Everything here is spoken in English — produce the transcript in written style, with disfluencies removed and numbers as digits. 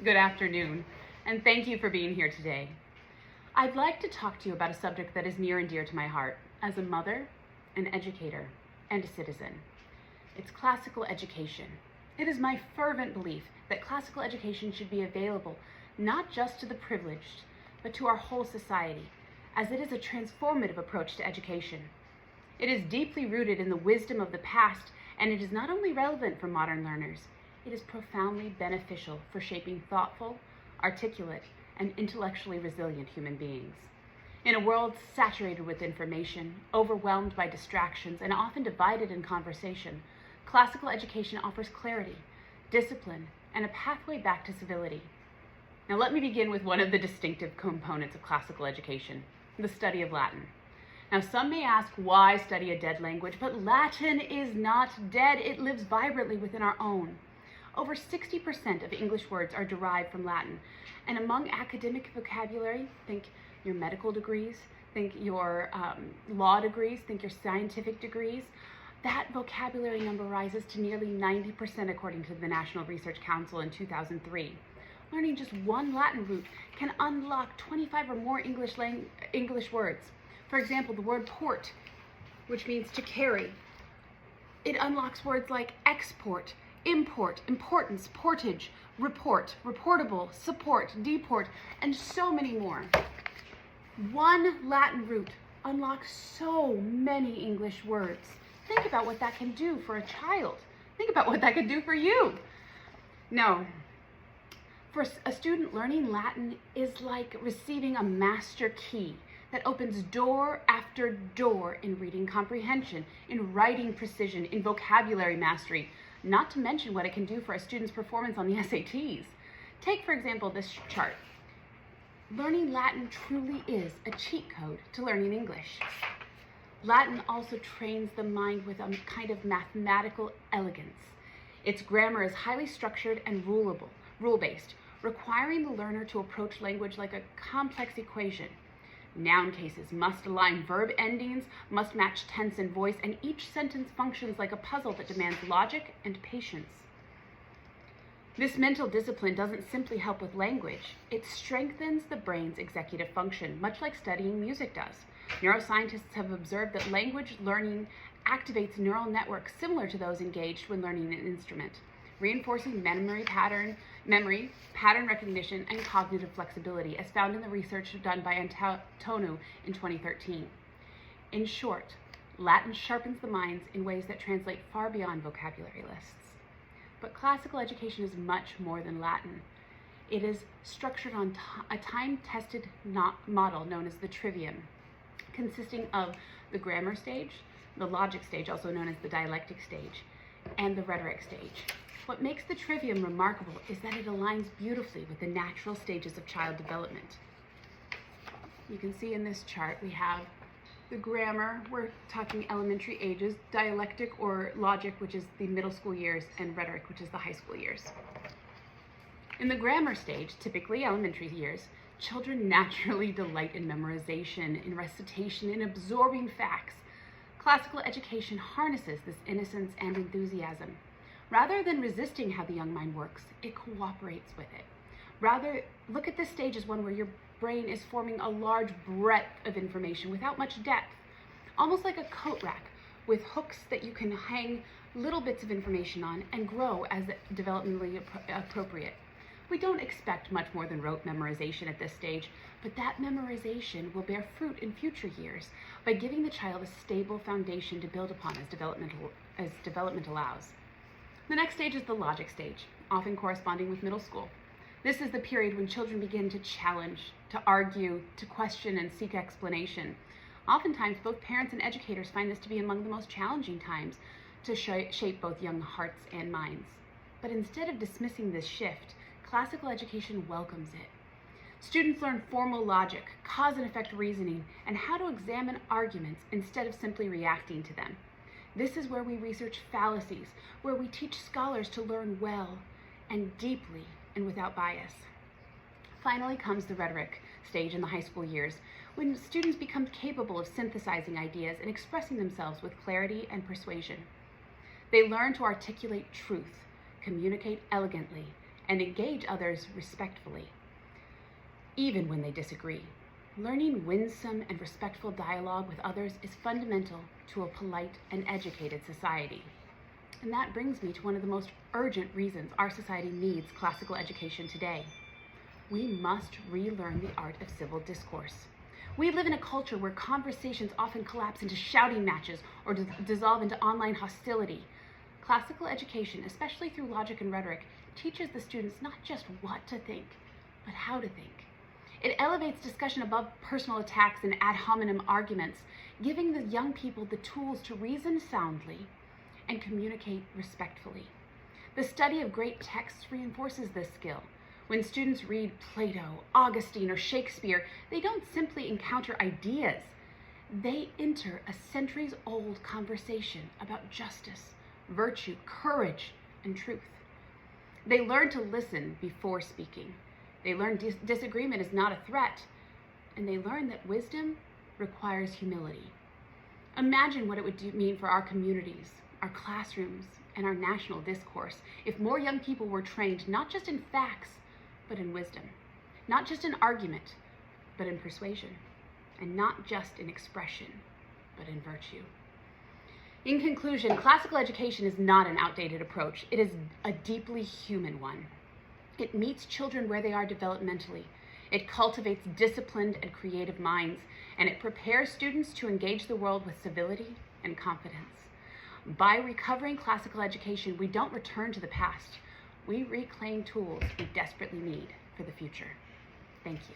good afternoon, and thank you for being here today. I'd like to talk to you about a subject that is near and dear to my heart as a mother, an educator, and a citizen. It's classical education. It is my fervent belief that classical education should be available not just to the privileged, but to our whole society, as it is a transformative approach to education. It is deeply rooted in the wisdom of the past, and it is not only relevant for modern learners, it is profoundly beneficial for shaping thoughtful, articulate, and intellectually resilient human beings. In a world saturated with information, overwhelmed by distractions, and often divided in conversation, classical education offers clarity, discipline, and a pathway back to civility. Now let me begin with one of the distinctive components of classical education, the study of Latin. Now some may ask, why study a dead language? But Latin is not dead, it lives vibrantly within our own. Over 60% of English words are derived from Latin. And among academic vocabulary, think your medical degrees, think your law degrees, think your scientific degrees, that vocabulary number rises to nearly 90% according to the National Research Council in 2003. Learning just one Latin root can unlock 25 or more English words. For example, the word port, which means to carry. It unlocks words like export, import, importance, portage, report, reportable, support, deport, and so many more. One Latin root unlocks so many English words. Think about what that can do for a child. Think about what that could do for you. No, for a student, learning Latin is like receiving a master key that opens door after door in reading comprehension, in writing precision, in vocabulary mastery, not to mention what it can do for a student's performance on the SATs. Take, for example, this chart. Learning Latin truly is a cheat code to learning English. Latin also trains the mind with a kind of mathematical elegance. Its grammar is highly structured and rule-based, requiring the learner to approach language like a complex equation. Noun cases must align verb endings, must match tense and voice, and each sentence functions like a puzzle that demands logic and patience. This mental discipline doesn't simply help with language, it strengthens the brain's executive function, much like studying music does. Neuroscientists have observed that language learning activates neural networks similar to those engaged when learning an instrument, reinforcing memory, pattern recognition, and cognitive flexibility, as found in the research done by Antonou in 2013. In short, Latin sharpens the minds in ways that translate far beyond vocabulary lists. But classical education is much more than Latin. It is structured on a time-tested model known as the trivium, consisting of the grammar stage, the logic stage, also known as the dialectic stage, and the rhetoric stage. What makes the trivium remarkable is that it aligns beautifully with the natural stages of child development. You can see in this chart we have the grammar, we're talking elementary ages, dialectic or logic, which is the middle school years, and rhetoric, which is the high school years. In the grammar stage, typically elementary years, children naturally delight in memorization, in recitation, in absorbing facts. Classical education harnesses this innocence and enthusiasm. Rather than resisting how the young mind works, it cooperates with it. Rather, look at this stage as one where your brain is forming a large breadth of information without much depth, almost like a coat rack with hooks that you can hang little bits of information on and grow as developmentally appropriate. We don't expect much more than rote memorization at this stage, but that memorization will bear fruit in future years by giving the child a stable foundation to build upon as development allows. The next stage is the logic stage, often corresponding with middle school. This is the period when children begin to challenge, to argue, to question, and seek explanation. Oftentimes, both parents and educators find this to be among the most challenging times to shape both young hearts and minds. But instead of dismissing this shift, classical education welcomes it. Students learn formal logic, cause and effect reasoning, and how to examine arguments instead of simply reacting to them. This is where we research fallacies, where we teach scholars to learn well and deeply and without bias. Finally comes the rhetoric stage in the high school years, when students become capable of synthesizing ideas and expressing themselves with clarity and persuasion. They learn to articulate truth, communicate elegantly, and engage others respectfully, even when they disagree. Learning winsome and respectful dialogue with others is fundamental to a polite and educated society. And that brings me to one of the most urgent reasons our society needs classical education today. We must relearn the art of civil discourse. We live in a culture where conversations often collapse into shouting matches or dissolve into online hostility. Classical education, especially through logic and rhetoric, teaches the students not just what to think, but how to think. It elevates discussion above personal attacks and ad hominem arguments, giving the young people the tools to reason soundly and communicate respectfully. The study of great texts reinforces this skill. When students read Plato, Augustine, or Shakespeare, they don't simply encounter ideas. They enter a centuries-old conversation about justice, virtue, courage, and truth. They learn to listen before speaking. They learn disagreement is not a threat, and they learn that wisdom requires humility. Imagine what it would mean for our communities, our classrooms, and our national discourse if more young people were trained not just in facts, but in wisdom, not just in argument, but in persuasion, and not just in expression, but in virtue. In conclusion, classical education is not an outdated approach. It is a deeply human one. It meets children where they are developmentally. It cultivates disciplined and creative minds, and it prepares students to engage the world with civility and confidence. By recovering classical education, we don't return to the past. We reclaim tools we desperately need for the future. Thank you.